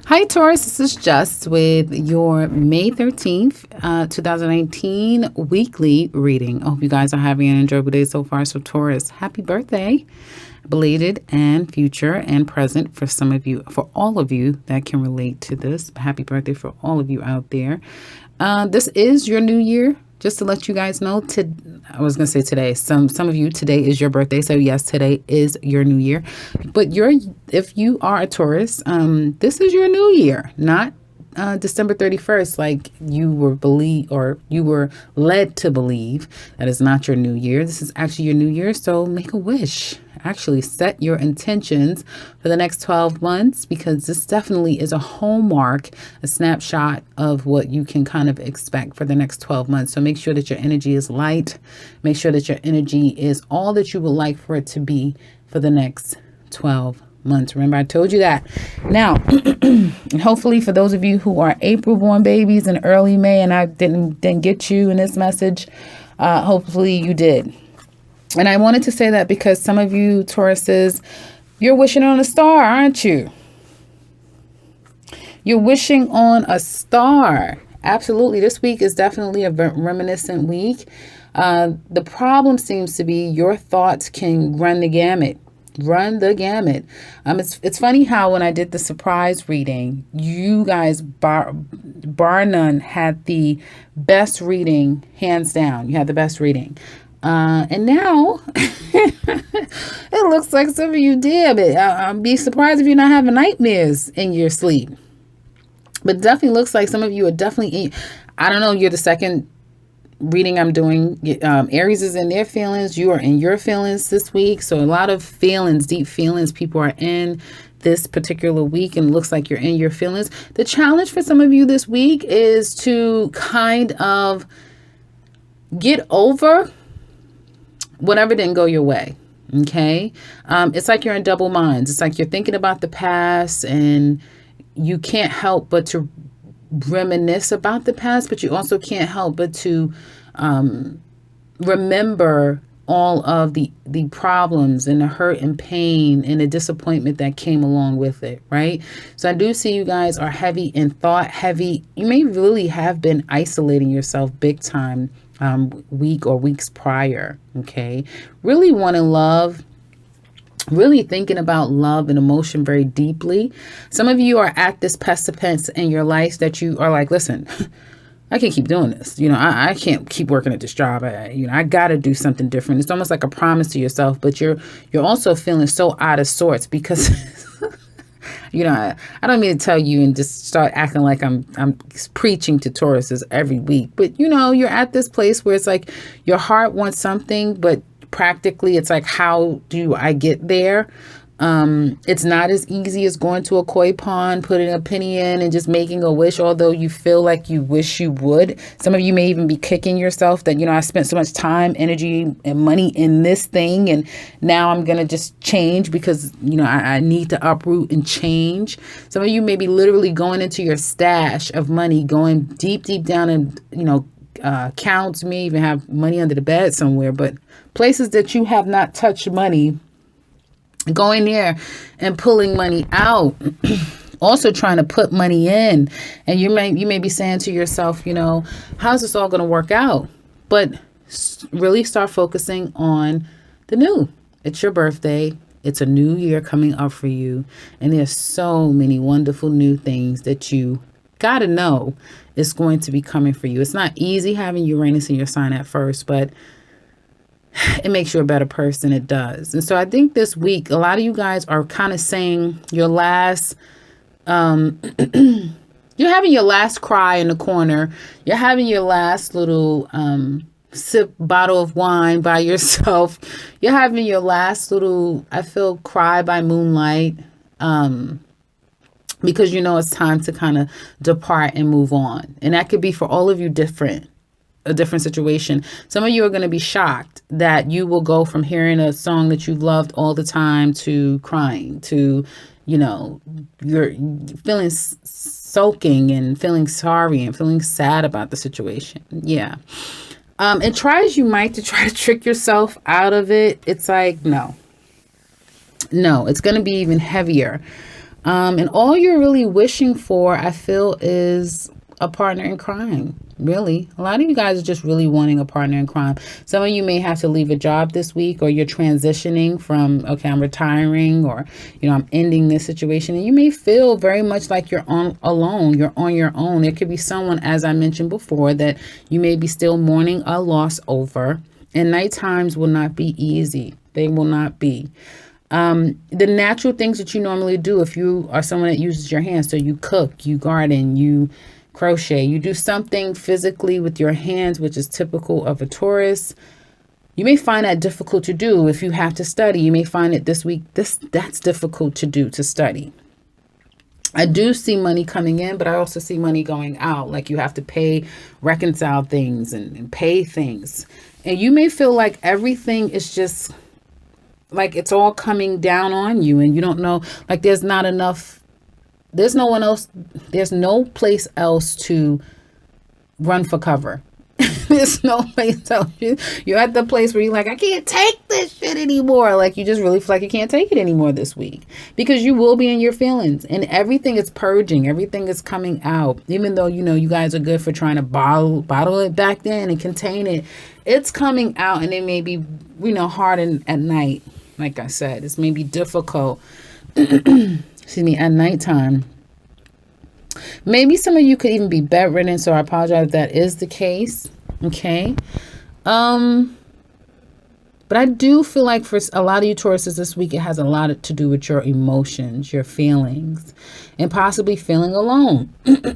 Hi, Taurus. This is Just with your May 13th, 2019 weekly reading. I hope you guys are having an enjoyable day so far. So, Taurus, happy birthday, belated and future and present for some of you, for all of you that can relate to this. Happy birthday for all of you out there. This is your new year. Just to let you guys know, I was going to say today, some of you, today is your birthday. So yes, today is your new year. But if you are a Taurus, this is your new year, not December 31st, like you were led to believe. That is not your new year. This is actually your new year. So make a wish. Actually set your intentions for the next 12 months, because this definitely is a hallmark, a snapshot of what you can kind of expect for the next 12 months. So make sure that your energy is light. Make sure that your energy is all that you would like for it to be for the next 12 months. Remember, I told you that. Now, hopefully for those of you who are April born babies in early May, and I didn't get you in this message, hopefully you did. And I wanted to say that because some of you Tauruses, you're wishing on a star, aren't you? You're wishing on a star. Absolutely. This week is definitely a reminiscent week. The problem seems to be your thoughts can run the gamut. It's funny how when I did the surprise reading, you guys, bar none, had the best reading, hands down. You had the best reading. And now it looks like some of you did, but I'd be surprised if you're not having nightmares in your sleep. But it definitely looks like some of you are definitely, I don't know, you're the second reading I'm doing. Aries is in their feelings. You are in your feelings this week. So a lot of feelings, deep feelings, people are in this particular week, and it looks like you're in your feelings. The challenge for some of you this week is to kind of get over whatever didn't go your way. Okay. It's like you're in double minds. It's like you're thinking about the past and you can't help but to reminisce about the past, but you also can't help but to remember all of the problems and the hurt and pain and the disappointment that came along with it, right? So I do see you guys are heavy in thought, heavy. You may really have been isolating yourself big time week or weeks prior, okay? Really wanting love, really thinking about love and emotion very deeply. Some of you are at this precipice in your life that you are like, listen, I can't keep doing this. I can't keep working at this job. I got to do something different. It's almost like a promise to yourself, but you're also feeling so out of sorts because I don't mean to tell you and just start acting like I'm preaching to Tauruses every week. But, you're at this place where it's like your heart wants something, but practically it's like, how do I get there? It's not as easy as going to a koi pond, putting a penny in and just making a wish, although you feel like you wish you would. Some of you may even be kicking yourself that, I spent so much time, energy, and money in this thing, and now I'm going to just change because, I need to uproot and change. Some of you may be literally going into your stash of money, going deep down and, accounts, may even have money under the bed somewhere, but places that you have not touched money, going there and pulling money out, also trying to put money in. And you may be saying to yourself, how's this all going to work out? But really start focusing on the new. It's your birthday. It's a new year coming up for you. And there's so many wonderful new things that you got to know is going to be coming for you. It's not easy having Uranus in your sign at first, but it makes you a better person. It does. And so I think this week, a lot of you guys are kind of saying your last, you're having your last cry in the corner. You're having your last little sip bottle of wine by yourself. You're having your last little, I feel, cry by moonlight. Because it's time to kind of depart and move on. And that could be for all of you a different situation. Some of you are going to be shocked that you will go from hearing a song that you've loved all the time to crying, to, you're feeling soaking and feeling sorry and feeling sad about the situation. Yeah. And try as you might to try to trick yourself out of it, it's like, no, it's going to be even heavier. And all you're really wishing for, I feel, is a partner in crime. Really, a lot of you guys are just really wanting a partner in crime. Some of you may have to leave a job this week, or you're transitioning from, okay, I'm retiring, or, I'm ending this situation. And you may feel very much like you're alone. You're on your own. There could be someone, as I mentioned before, that you may be still mourning a loss over. And night times will not be easy. They will not be. The natural things that you normally do, if you are someone that uses your hands, so you cook, you garden, you crochet, you do something physically with your hands, which is typical of a Taurus, you may find that difficult to do. If you have to study, you may find it this week, that's difficult to do, to study. I do see money coming in, but I also see money going out. Like you have to reconcile things and pay things. And you may feel like everything is just like it's all coming down on you, and you don't know, like there's not enough, there's no one else, there's no place else to run for cover. There's no place else. You're at the place where you're like, I can't take this shit anymore. Like you just really feel like you can't take it anymore this week, because you will be in your feelings, and everything is purging. Everything is coming out. Even though, you guys are good for trying to bottle it back then and contain it. It's coming out, and it may be, hard at night. Like I said, it's maybe difficult, excuse me, at nighttime. Maybe some of you could even be bedridden, so I apologize if that is the case. Okay. But I do feel like for a lot of you Tauruses this week, it has a lot to do with your emotions, your feelings, and possibly feeling alone.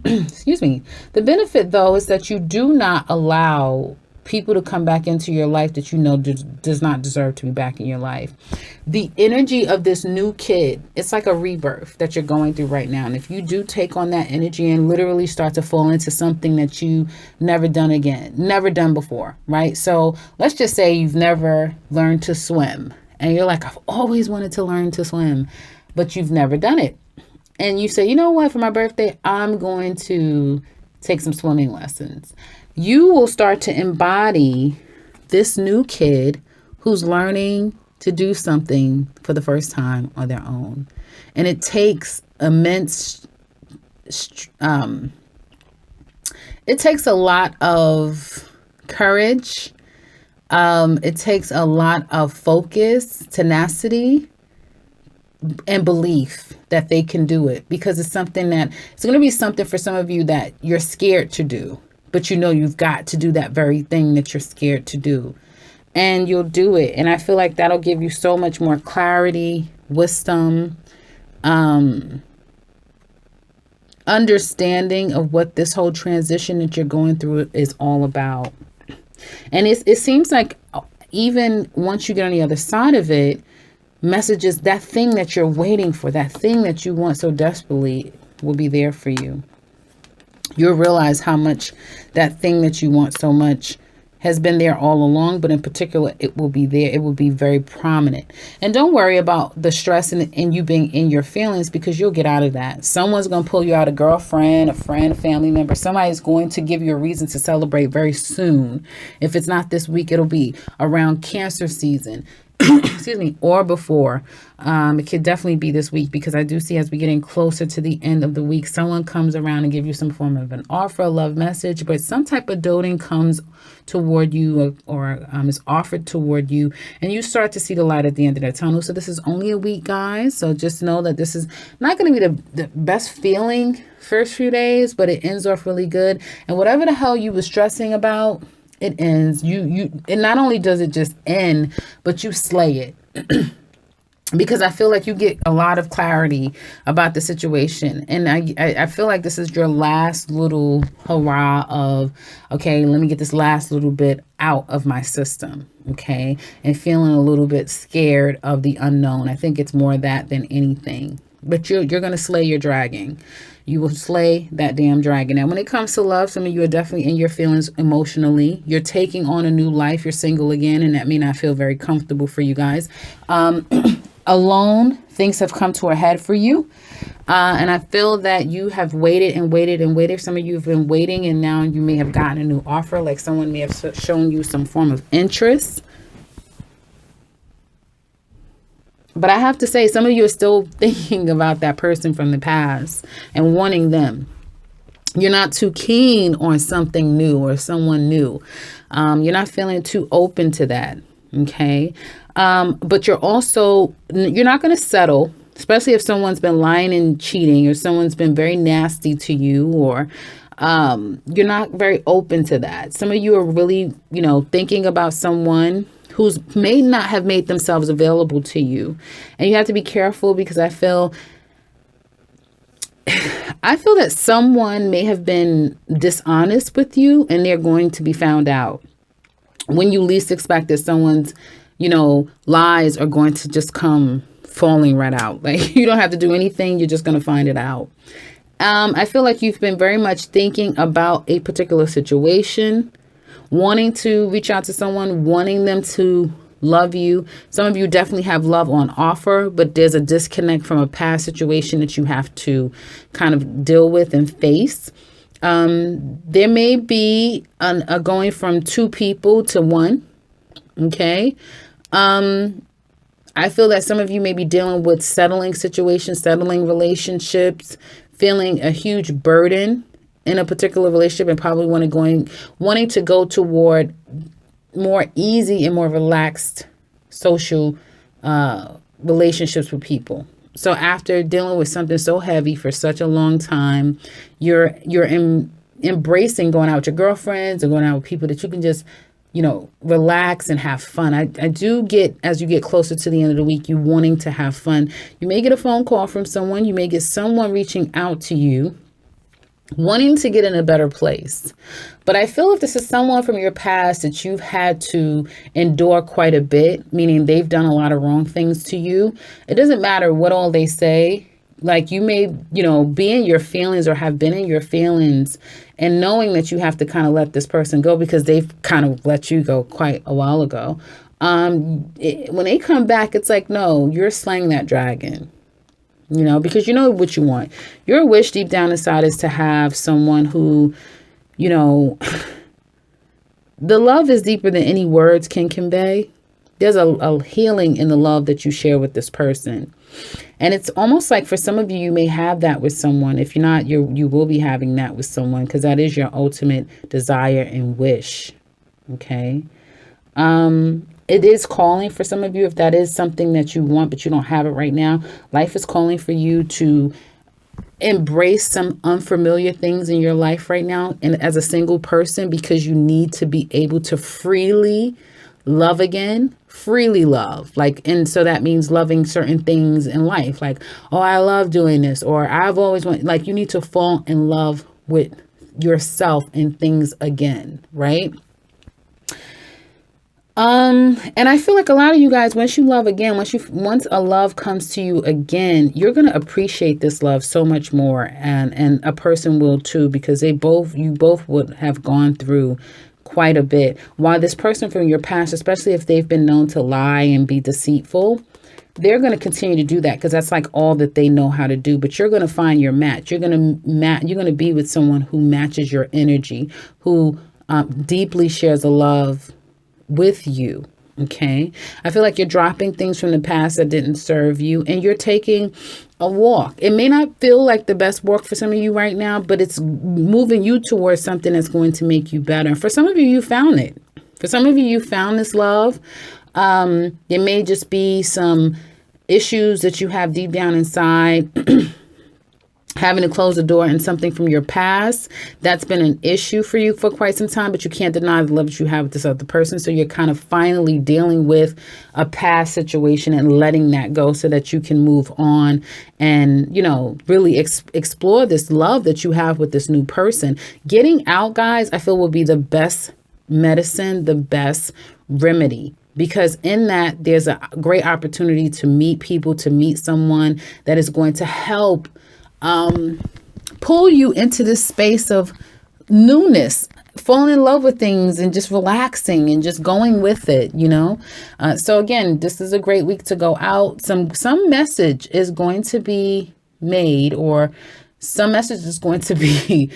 Excuse me. The benefit, though, is that you do not allow people to come back into your life that does not deserve to be back in your life. The energy of this new kid, it's like a rebirth that you're going through right now. And if you do take on that energy and literally start to fall into something that you never done before, right? So let's just say you've never learned to swim, and you're like, I've always wanted to learn to swim, but you've never done it. And you say, you know what, for my birthday, I'm going to take some swimming lessons. You will start to embody this new kid who's learning to do something for the first time on their own. And it takes immense, it takes a lot of courage. It takes a lot of focus, tenacity, and belief that they can do it, because it's something that it's going to be something for some of you that you're scared to do. But you've got to do that very thing that you're scared to do. And you'll do it. And I feel like that'll give you so much more clarity, wisdom, understanding of what this whole transition that you're going through is all about. And it seems like even once you get on the other side of it, messages, that thing that you're waiting for, that thing that you want so desperately, will be there for you. You'll realize how much that thing that you want so much has been there all along, but in particular, it will be there. It will be very prominent. And don't worry about the stress and you being in your feelings, because you'll get out of that. Someone's going to pull you out, a girlfriend, a friend, a family member. Somebody's going to give you a reason to celebrate very soon. If it's not this week, it'll be around Cancer season. Excuse me, or before. It could definitely be this week, because I do see, as we're getting closer to the end of the week, someone comes around and give you some form of an offer, a love message, but some type of doting comes toward you, or is offered toward you, and you start to see the light at the end of that tunnel. So this is only a week, guys. So just know that this is not going to be the best feeling first few days, but it ends off really good. And whatever the hell you were stressing about, it ends. And not only does it just end, but you slay it. Because I feel like you get a lot of clarity about the situation. And I feel like this is your last little hurrah of, okay, let me get this last little bit out of my system. Okay. And feeling a little bit scared of the unknown. I think it's more that than anything. But you're going to slay your dragon. You will slay that damn dragon. Now, when it comes to love, some of you are definitely in your feelings emotionally. You're taking on a new life. You're single again, and that may not feel very comfortable for you guys. Alone, things have come to a head for you. And I feel that you have waited and waited and waited. Some of you have been waiting, and now you may have gotten a new offer. Like someone may have shown you some form of interest. But I have to say, some of you are still thinking about that person from the past and wanting them. You're not too keen on something new or someone new. You're not feeling too open to that. Okay. But you're not going to settle, especially if someone's been lying and cheating, or someone's been very nasty to you, or you're not very open to that. Some of you are really, thinking about someone who's may not have made themselves available to you. And you have to be careful, because I feel that someone may have been dishonest with you, and they're going to be found out when you least expect it. Someone's, lies are going to just come falling right out. Like, you don't have to do anything. You're just going to find it out. I feel like you've been very much thinking about a particular situation, wanting to reach out to someone, wanting them to love you. Some of you definitely have love on offer, but there's a disconnect from a past situation that you have to kind of deal with and face. There may be a going from two people to one. Okay. I feel that some of you may be dealing with settling situations, settling relationships, feeling a huge burden in a particular relationship, and probably wanting to go toward more easy and more relaxed social relationships with people. So after dealing with something so heavy for such a long time, you're embracing going out with your girlfriends or going out with people that you can just, relax and have fun. I do get, as you get closer to the end of the week, you wanting to have fun. You may get a phone call from someone. You may get someone reaching out to you, wanting to get in a better place. But I feel if this is someone from your past that you've had to endure quite a bit, meaning they've done a lot of wrong things to you, it doesn't matter what all they say. Like, you may, be in your feelings or have been in your feelings, and knowing that you have to kind of let this person go because they've kind of let you go quite a while ago. When they come back, it's like, no, you're slaying that dragon. Because you know what you want. Your wish deep down inside is to have someone who, the love is deeper than any words can convey. There's a healing in the love that you share with this person. And it's almost like for some of you, you may have that with someone. If you're not, you will be having that with someone, because that is your ultimate desire and wish. Okay. It is calling for some of you, if that is something that you want, but you don't have it right now. Life is calling for you to embrace some unfamiliar things in your life right now, and as a single person, because you need to be able to freely love again, freely love. And so that means loving certain things in life. Like, oh, I love doing this, or I've always wanted, you need to fall in love with yourself and things again. Right. And I feel like a lot of you guys, once you love again, once a love comes to you again, you're going to appreciate this love so much more. And a person will too, because you both would have gone through quite a bit. While this person from your past, especially if they've been known to lie and be deceitful, they're going to continue to do that because that's like all that they know how to do. But you're going to find your match. You're going to be with someone who matches your energy, who deeply shares a love with you. Okay. I feel like you're dropping things from the past that didn't serve you, and you're taking a walk. It may not feel like the best walk for some of you right now, but it's moving you towards something that's going to make you better. For some of you, you found it. For some of you, you found this love. There may just be some issues that you have deep down inside, having to close the door and something from your past that's been an issue for you for quite some time, but you can't deny the love that you have with this other person. So you're kind of finally dealing with a past situation and letting that go so that you can move on and, really explore this love that you have with this new person. Getting out, guys, I feel will be the best medicine, the best remedy. Because in that, there's a great opportunity to meet people, to meet someone that is going to help pull you into this space of newness, falling in love with things and just relaxing and just going with it, So again, this is a great week to go out. Some message is going to be made, or some message is going to be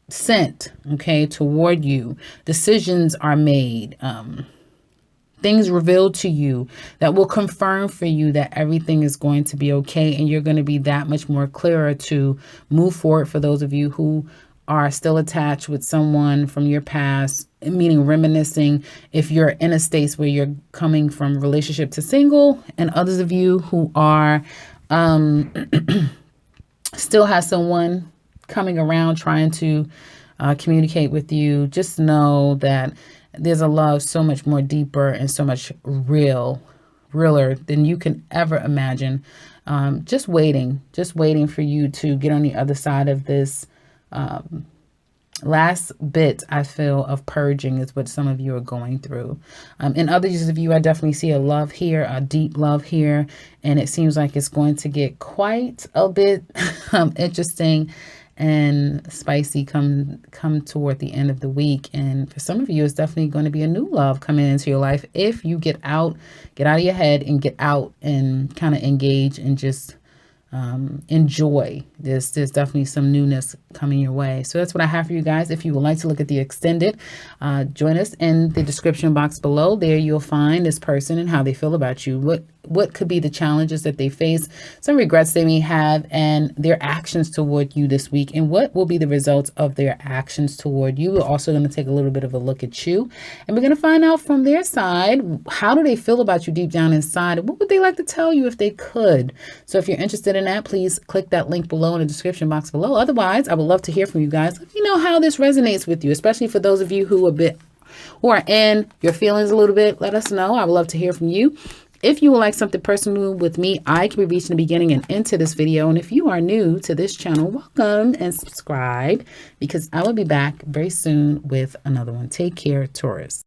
sent, okay, toward you. Decisions are made. things revealed to you that will confirm for you that everything is going to be okay, and you're going to be that much more clearer to move forward. For those of you who are still attached with someone from your past, meaning reminiscing, if you're in a state where you're coming from relationship to single, and others of you who are still have someone coming around trying to communicate with you, just know that there's a love so much more deeper and so much realer than you can ever imagine. Just waiting for you to get on the other side of this last bit, I feel, of purging is what some of you are going through. And others of you, I definitely see a love here, a deep love here, and it seems like it's going to get quite a bit interesting and spicy come toward the end of the week. And for some of you, it's definitely going to be a new love coming into your life if you get out of your head and get out and kind of engage and just enjoy this. There's definitely some newness coming your way. So that's what I have for you guys. If you would like to look at the extended, join us in the description box below. There you'll find this person and how they feel about you, what could be the challenges that they face, some regrets they may have, and their actions toward you this week, and what will be the results of their actions toward you. We're also going to take a little bit of a look at you, and we're going to find out from their side, how do they feel about you deep down inside? What would they like to tell you if they could? So if you're interested in that, please click that link below in the description box below. Otherwise, I would love to hear from you guys. Let me know how this resonates with you, especially for those of you who are in your feelings a little bit. Let us know. I would love to hear from you. If you would like something personal with me, I can be reached in the beginning and into this video. And if you are new to this channel, welcome and subscribe, because I will be back very soon with another one. Take care, Taurus.